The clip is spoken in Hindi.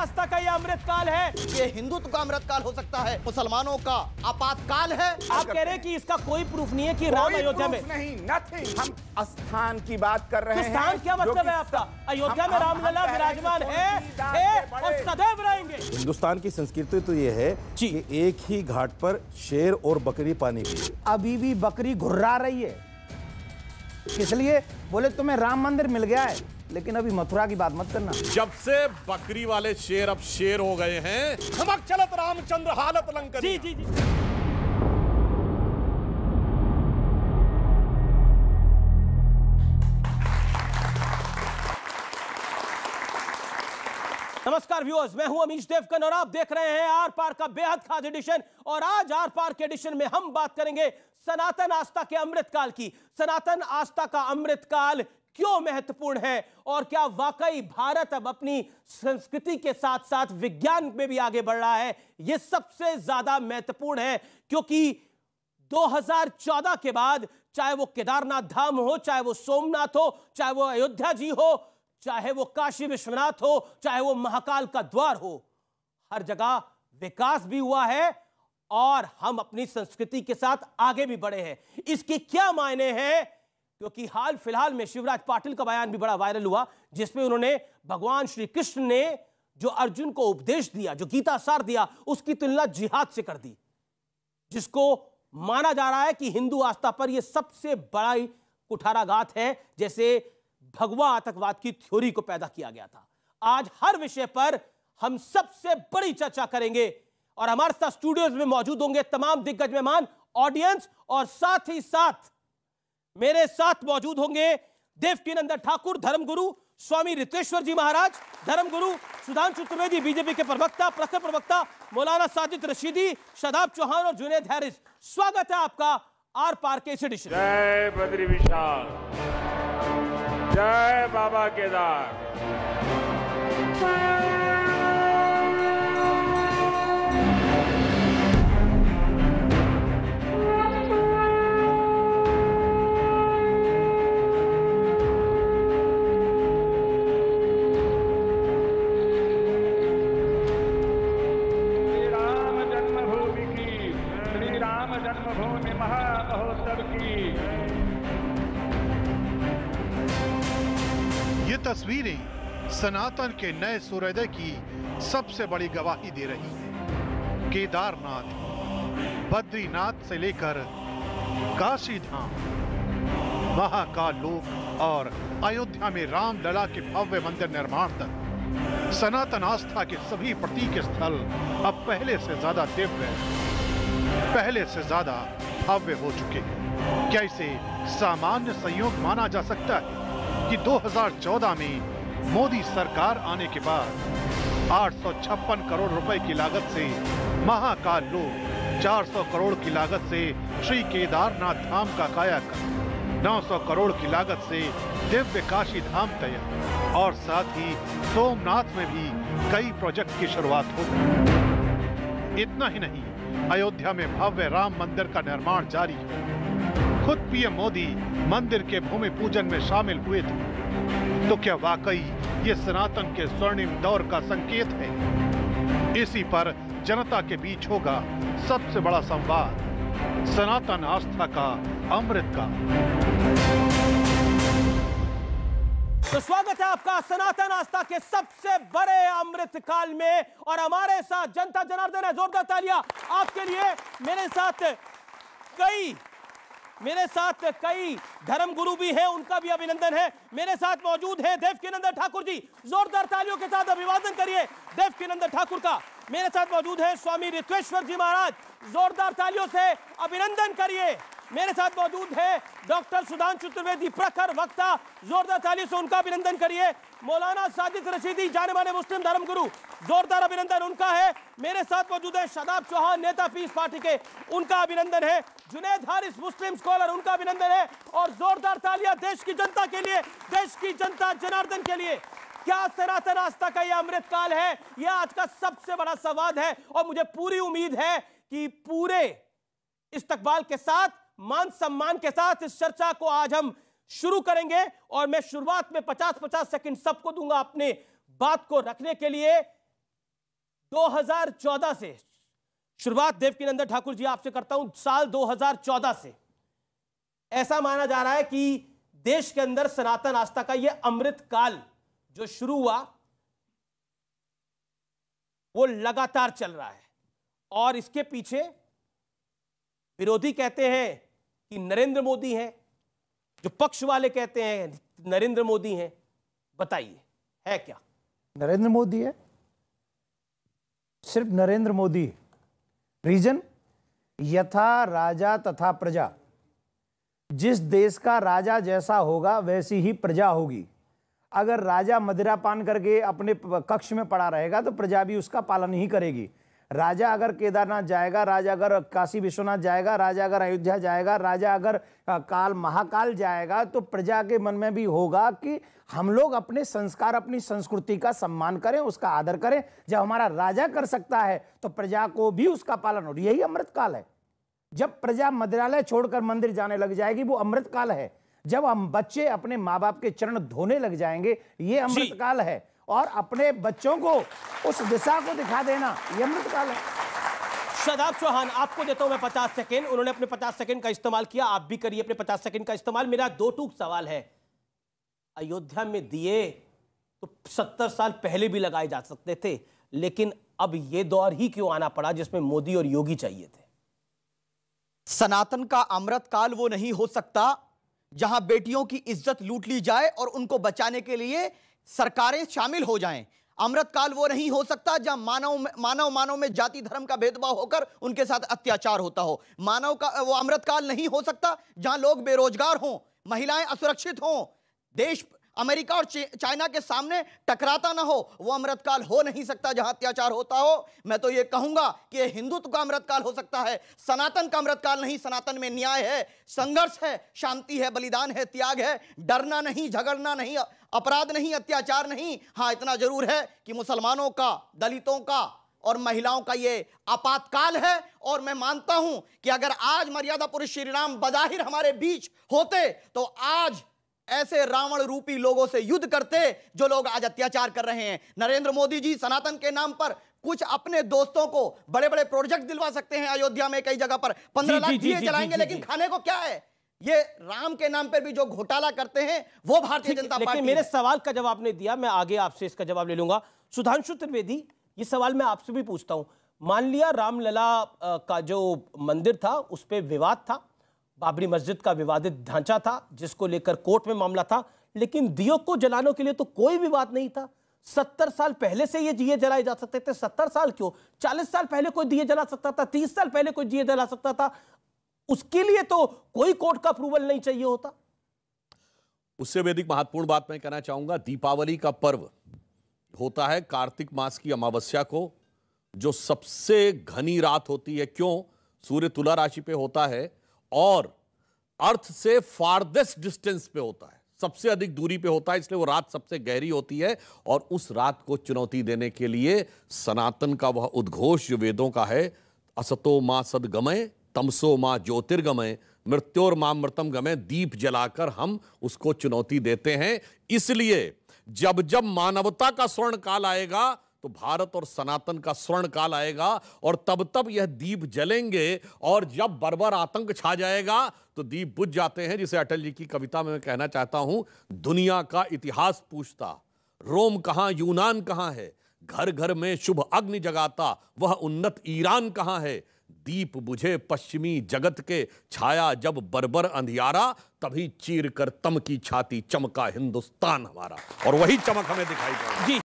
आस्था का ये अमृतकाल है। ये हिंदुत्व का अमृतकाल हो सकता है, मुसलमानों का आपातकाल है। आप कह रहे हैं कि इसका कोई प्रूफ नहीं है कि राम अयोध्या में नहीं, नथिंग। हम स्थान की बात कर रहे हैं। स्थान क्या मतलब है आपका? अयोध्या में रामलला विराजमान है और सदैव रहेंगे। हिंदुस्तान की संस्कृति तो ये है कि एक ही घाट पर शेर और बकरी पानी पी। अभी भी बकरी घुर्रा रही है, इसलिए बोले तुम्हें राम मंदिर मिल गया है, लेकिन अभी मथुरा की बात मत करना। जब से बकरी वाले शेर अब शेर हो गए हैं, धमक चलत रामचंद्र हालत लंकर। जी जी जी। नमस्कार व्यूअर्स, मैं हूं अमीश देवकन और आप देख रहे हैं आर पार का बेहद खास एडिशन। और आज आर पार के एडिशन में हम बात करेंगे सनातन आस्था के अमृतकाल की। सनातन आस्था का अमृतकाल क्यों महत्वपूर्ण है और क्या वाकई भारत अब अपनी संस्कृति के साथ साथ विज्ञान में भी आगे बढ़ रहा है? यह सबसे ज्यादा महत्वपूर्ण है क्योंकि 2014 के बाद चाहे वो केदारनाथ धाम हो, चाहे वो सोमनाथ हो, चाहे वो अयोध्या जी हो, चाहे वो काशी विश्वनाथ हो, चाहे वो महाकाल का द्वार हो, हर जगह विकास भी हुआ है और हम अपनी संस्कृति के साथ आगे भी बढ़े हैं। इसके क्या मायने हैं? क्योंकि हाल फिलहाल में शिवराज पाटिल का बयान भी बड़ा वायरल हुआ, जिसमें उन्होंने भगवान श्री कृष्ण ने जो अर्जुन को उपदेश दिया, जो गीता सार दिया, उसकी तुलना जिहाद से कर दी, जिसको माना जा रहा है कि हिंदू आस्था पर यह सबसे बड़ा कुठाराघात है, जैसे भगवा आतंकवाद की थ्योरी को पैदा किया गया था। आज हर विषय पर हम सबसे बड़ी चर्चा करेंगे और हमारे साथ स्टूडियोज में मौजूद होंगे तमाम दिग्गज मेहमान, ऑडियंस, और साथ ही साथ मेरे साथ मौजूद होंगे देवकीनंदन ठाकुर, धर्मगुरु स्वामी रितेश्वर जी महाराज, धर्मगुरु सुधांशु त्रिवेदी, बीजेपी के प्रवक्ता, प्रखर प्रवक्ता मौलाना साजिद रशीदी, शादाब चौहान और जुनैद हैरिस। स्वागत है आपका आर पार के इस एडिशन। जय बद्री विशाल, जय बाबा केदार। श्री राम जन्मभूमि की, श्री राम जन्मभूमि महामहोत्सव की। ये तस्वीरें सनातन के नए सूर्योदय की सबसे बड़ी गवाही दे रही है। केदारनाथ, बद्रीनाथ से लेकर काशी धाम, महाकाल लोक और अयोध्या में रामलला के भव्य मंदिर निर्माण तक सनातन आस्था के सभी प्रतीक स्थल अब पहले से ज्यादा दिव्य, पहले से ज्यादा भव्य हो चुके हैं। क्या इसे सामान्य संयोग माना जा सकता है कि 2014 में मोदी सरकार आने के बाद 856 करोड़ रुपए की लागत से महाकाल लोक, 400 करोड़ की लागत से श्री केदारनाथ धाम का कायाकल्प, 900 करोड़ की लागत से दिव्य काशी धाम तैयार और साथ ही सोमनाथ में भी कई प्रोजेक्ट की शुरुआत हो गई। इतना ही नहीं, अयोध्या में भव्य राम मंदिर का निर्माण जारी है। खुद पीएम मोदी मंदिर के भूमि पूजन में शामिल हुए थे। तो क्या वाकई ये सनातन के स्वर्णिम दौर का संकेत है? इसी पर जनता के बीच होगा सबसे बड़ा संवाद, सनातन आस्था का अमृतकाल। तो स्वागत है आपका सनातन आस्था के सबसे बड़े अमृतकाल में और हमारे साथ जनता जनार्दन है। जोरदार तालियां आपके लिए। मेरे साथ कई धर्मगुरु भी हैं, उनका भी अभिनंदन है। मेरे साथ मौजूद है देवकीनंदन ठाकुर जी, जोरदार तालियों के साथ अभिवादन करिए देवकीनंदन ठाकुर का। मेरे साथ मौजूद है स्वामी रितेश्वर जी महाराज, जोरदार तालियों से अभिनंदन करिए। मेरे साथ मौजूद है डॉक्टर सुधांशु त्रिवेदी, प्रखर वक्ता, जोरदार तालियों से उनका अभिनंदन करिए। मौलाना साजिद रशीदी, जाने माने मुस्लिम धर्मगुरु, जोरदार अभिनंदन उनका है। मेरे साथ मौजूद है शादाब चौहान, नेता पीस पार्टी के, उनका अभिनंदन है। जुनैद हारिस, मुस्लिम स्कॉलर, उनका अभिनंदन है। और जोरदार तालियां देश की जनता के लिए, देश की जनता जनार्दन के लिए। क्या सनातन आस्था का यह अमृतकाल है? यह आज का सबसे बड़ा संवाद है और मुझे पूरी उम्मीद है कि पूरे इस्तकबाल के साथ, मान सम्मान के साथ इस चर्चा को आज हम शुरू करेंगे। और मैं शुरुआत में 50-50 सेकंड सबको दूंगा अपने बात को रखने के लिए। 2014 से शुरुआत देवकीनंदन ठाकुर जी आपसे करता हूं। साल 2014 से ऐसा माना जा रहा है कि देश के अंदर सनातन आस्था का यह अमृत काल जो शुरू हुआ वो लगातार चल रहा है और इसके पीछे विरोधी कहते हैं कि नरेंद्र मोदी हैं, जो पक्ष वाले कहते हैं नरेंद्र मोदी हैं। बताइए है क्या? नरेंद्र मोदी है, सिर्फ नरेंद्र मोदी है। रीजन, यथा राजा तथा प्रजा। जिस देश का राजा जैसा होगा वैसी ही प्रजा होगी। अगर राजा मदिरा पान करके अपने कक्ष में पड़ा रहेगा तो प्रजा भी उसका पालन ही करेगी। राजा अगर केदारनाथ जाएगा, राजा अगर काशी विश्वनाथ जाएगा, राजा अगर अयोध्या जाएगा, राजा अगर काल महाकाल जाएगा तो प्रजा के मन में भी होगा कि हम लोग अपने संस्कार, अपनी संस्कृति का सम्मान करें, उसका आदर करें। जब हमारा राजा कर सकता है तो प्रजा को भी उसका पालन हो। यही अमृत काल है। जब प्रजा मंदिरालय छोड़कर मंदिर जाने लग जाएगी वो अमृत काल है। जब हम बच्चे अपने माँ बाप के चरण धोने लग जाएंगे ये अमृत काल है। और अपने बच्चों को उस दिशा को दिखा देना ये अमृत काल है। शादाब चौहान, आपको देता हूं मैं 50 सेकेंड। उन्होंने अपने 50 सेकेंड का इस्तेमाल किया, आप भी करिए अपने 50 सेकेंड का इस्तेमाल। मेरा दो टूक सवाल है। अयोध्या में दिए तो 70 साल पहले भी लगाए जा सकते थे, लेकिन अब यह दौर ही क्यों आना पड़ा जिसमें मोदी और योगी चाहिए थे? सनातन का अमृत काल वो नहीं हो सकता जहां बेटियों की इज्जत लूट ली जाए और उनको बचाने के लिए सरकारें शामिल हो जाएं। अमृत काल वो नहीं हो सकता जहां मानव में जाति धर्म का भेदभाव होकर उनके साथ अत्याचार होता हो। मानव का वो अमृत काल नहीं हो सकता जहां लोग बेरोजगार हों, महिलाएं असुरक्षित हों, देश अमेरिका और चाइना के सामने टकराता ना हो। वो अमृत काल हो नहीं सकता जहां अत्याचार होता हो। मैं तो ये कहूंगा कि ये हिंदुत्व का अमृत काल हो सकता है, सनातन का अमृत काल नहीं। सनातन में न्याय है, संघर्ष है, शांति है, बलिदान है, त्याग है, डरना नहीं, झगड़ना नहीं, अपराध नहीं, अत्याचार नहीं। हां, इतना जरूर है कि मुसलमानों का, दलितों का और महिलाओं का ये आपातकाल है। और मैं मानता हूं कि अगर आज मर्यादा पुरुष श्री राम बजाहिर हमारे बीच होते तो आज ऐसे रावण रूपी लोगों से युद्ध करते जो लोग आज अत्याचार कर रहे हैं। नरेंद्र मोदी जी सनातन के नाम पर कुछ अपने दोस्तों को बड़े बड़े प्रोजेक्ट दिलवा सकते हैं। अयोध्या में कई जगह पर 15 लाख दिए जलाएंगे, लेकिन खाने को क्या है? ये राम के नाम पर भी जो घोटाला करते हैं वो भारतीय जनता पार्टी। मेरे सवाल का जवाब नहीं दिया, मैं आगे आपसे इसका जवाब ले लूंगा। सुधांशु त्रिवेदी, ये सवाल मैं आपसे भी पूछता हूं। मान लिया रामलला का जो मंदिर था उस पर विवाद था, बाबरी मस्जिद का विवादित ढांचा था जिसको लेकर कोर्ट में मामला था, लेकिन दियों को जलाने के लिए तो कोई विवाद नहीं था। 70 साल पहले से ये दिए जलाए जा सकते थे। 70 साल क्यों, 40 साल पहले कोई दिए जला सकता था, 30 साल पहले कोई दिए जला सकता था। उसके लिए तो कोई कोर्ट का अप्रूवल नहीं चाहिए होता। उससे भी अधिक महत्वपूर्ण बात मैं कहना चाहूंगा, दीपावली का पर्व होता है कार्तिक मास की अमावस्या को, जो सबसे घनी रात होती है। क्यों? सूर्य तुला राशि पे होता है और अर्थ से फारदेस्ट डिस्टेंस पे होता है, सबसे अधिक दूरी पे होता है, इसलिए वो रात सबसे गहरी होती है। और उस रात को चुनौती देने के लिए सनातन का वह उद्घोष जो वेदों का है, असतो मां सदगमय तमसो मां ज्योतिर्गमय मृत्योर्मां मृतम गमय, दीप जलाकर हम उसको चुनौती देते हैं। इसलिए जब जब मानवता का स्वर्ण काल आएगा तो भारत और सनातन का स्वर्ण काल आएगा, और तब तब यह दीप जलेंगे। और जब बर्बर आतंक छा जाएगा तो दीप बुझ जाते हैं। जिसे अटल जी की कविता में मैं कहना चाहता हूं, दुनिया का इतिहास पूछता, रोम कहां यूनान कहां है, घर घर में शुभ अग्नि जगाता वह उन्नत ईरान कहां है। दीप बुझे पश्चिमी जगत के, छाया जब बर्बर अंधियारा, तभी चीर कर तम की छाती चमका हिंदुस्तान हमारा। और वही चमक हमें दिखाई पड़ी।